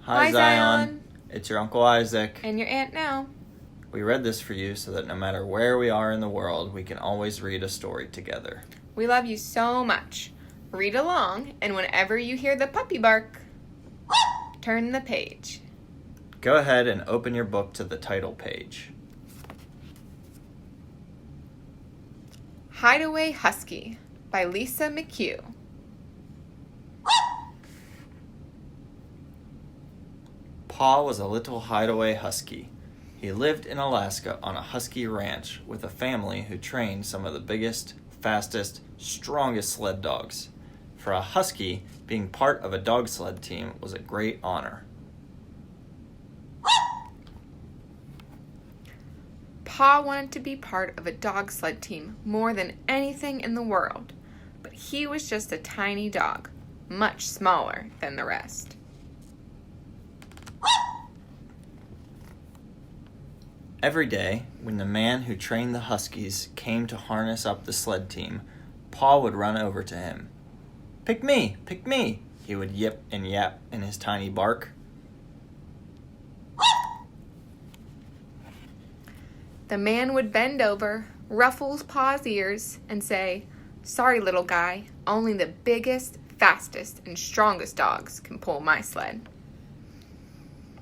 Hi, Zion. It's your Uncle Isaac. And your Aunt Nell. We read this for you so that no matter where we are in the world, we can always read a story together. We love you so much. Read along, and whenever you hear the puppy bark, turn the page. Go ahead and open your book to the title page. Hideaway Husky by Lisa McHugh. Pa was a little hideaway husky. He lived in Alaska on a husky ranch with a family who trained some of the biggest, fastest, strongest sled dogs. For a husky, being part of a dog sled team was a great honor. Pa wanted to be part of a dog sled team more than anything in the world, but he was just a tiny dog, much smaller than the rest. Every day, when the man who trained the huskies came to harness up the sled team, Pa would run over to him. "Pick me, pick me," he would yip and yap in his tiny bark. The man would bend over, ruffle Pa's ears, and say, "Sorry, little guy, only the biggest, fastest, and strongest dogs can pull my sled."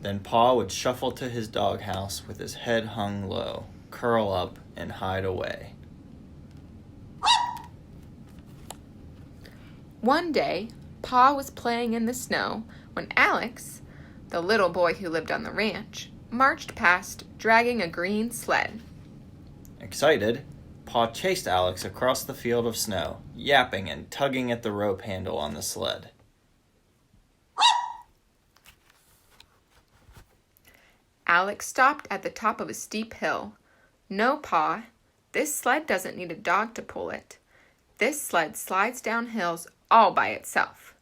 Then Pa would shuffle to his doghouse with his head hung low, curl up, and hide away. One day, Pa was playing in the snow when Alex, the little boy who lived on the ranch, marched past dragging a green sled. Excited, Pa chased Alex across the field of snow, yapping and tugging at the rope handle on the sled. Alex stopped at the top of a steep hill. "No, Pa, this sled doesn't need a dog to pull it. This sled slides down hills all by itself."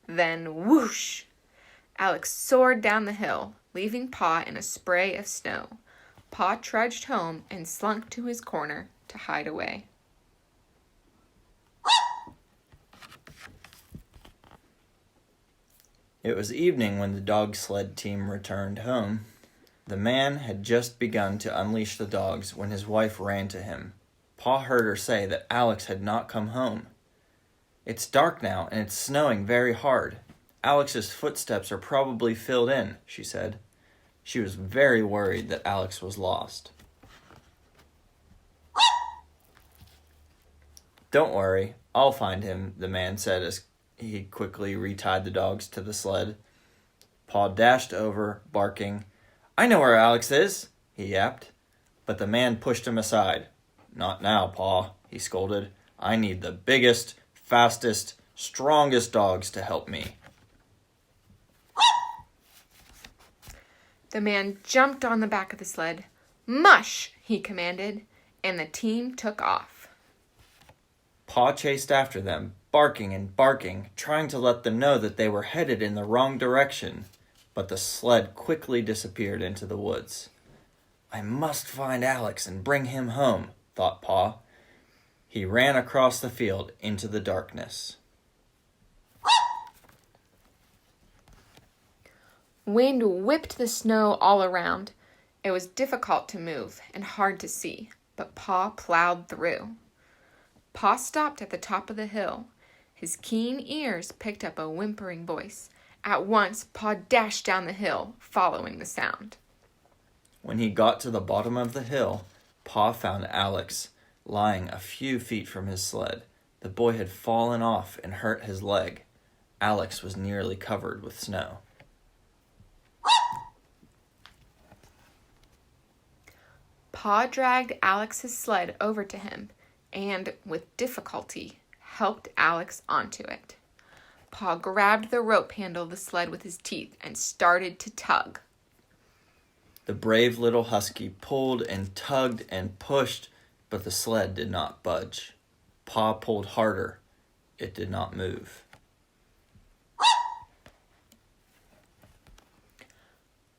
Then whoosh! Alex soared down the hill, leaving Pa in a spray of snow. Pa trudged home and slunk to his corner to hide away. It was evening when the dog sled team returned home. The man had just begun to unleash the dogs when his wife ran to him. Pa heard her say that Alex had not come home. "It's dark now, and it's snowing very hard. Alex's footsteps are probably filled in," she said. She was very worried that Alex was lost. "Don't worry, I'll find him," the man said as he quickly retied the dogs to the sled. Pa dashed over, barking. "I know where Alex is," he yapped. But the man pushed him aside. "Not now, Pa," he scolded. "I need the biggest, fastest, strongest dogs to help me." The man jumped on the back of the sled. "Mush!" he commanded, and the team took off. Pa chased after them, barking and barking, trying to let them know that they were headed in the wrong direction. But the sled quickly disappeared into the woods. "I must find Alex and bring him home," thought Pa. He ran across the field into the darkness. Wind whipped the snow all around. It was difficult to move and hard to see, but Pa plowed through. Pa stopped at the top of the hill. His keen ears picked up a whimpering voice. At once, Pa dashed down the hill, following the sound. When he got to the bottom of the hill, Pa found Alex lying a few feet from his sled. The boy had fallen off and hurt his leg. Alex was nearly covered with snow. Pa dragged Alex's sled over to him and, with difficulty, helped Alex onto it. Pa grabbed the rope handle of the sled with his teeth and started to tug. The brave little husky pulled and tugged and pushed, but the sled did not budge. Pa pulled harder. It did not move.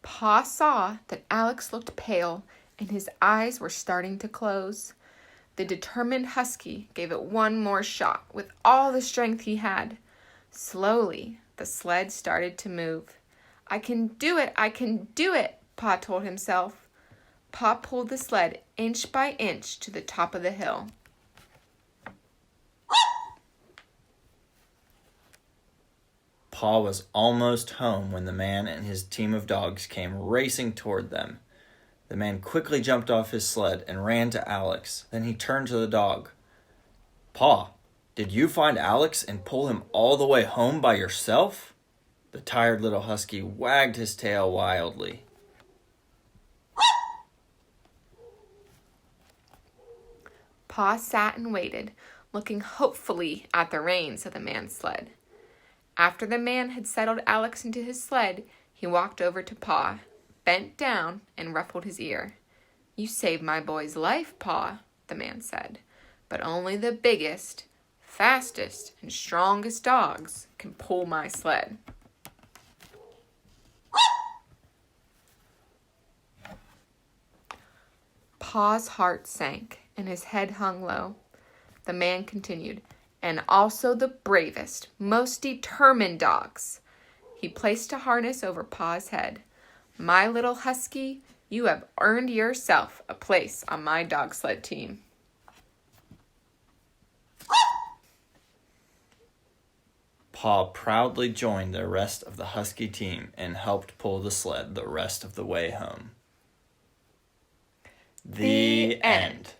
Pa saw that Alex looked pale and his eyes were starting to close. The determined husky gave it one more shot with all the strength he had. Slowly, the sled started to move. I can do it, I can do it, Pa told himself. Pa pulled the sled inch by inch to the top of the hill. Pa was almost home when the man and his team of dogs came racing toward them. The man quickly jumped off his sled and ran to Alex. Then he turned to the dog. Pa, did you find Alex and pull him all the way home by yourself? The tired little husky wagged his tail wildly. Pa sat and waited, looking hopefully at the reins of the man's sled. After the man had settled Alex into his sled, he walked over to Pa, bent down, and ruffled his ear. You saved my boy's life, Pa, the man said, but only the biggest, fastest, and strongest dogs can pull my sled. Pa's heart sank, and his head hung low. The man continued, and also the bravest, most determined dogs. He placed a harness over Pa's head. My little husky, you have earned yourself a place on my dog sled team. Pa proudly joined the rest of the husky team and helped pull the sled the rest of the way home. The end.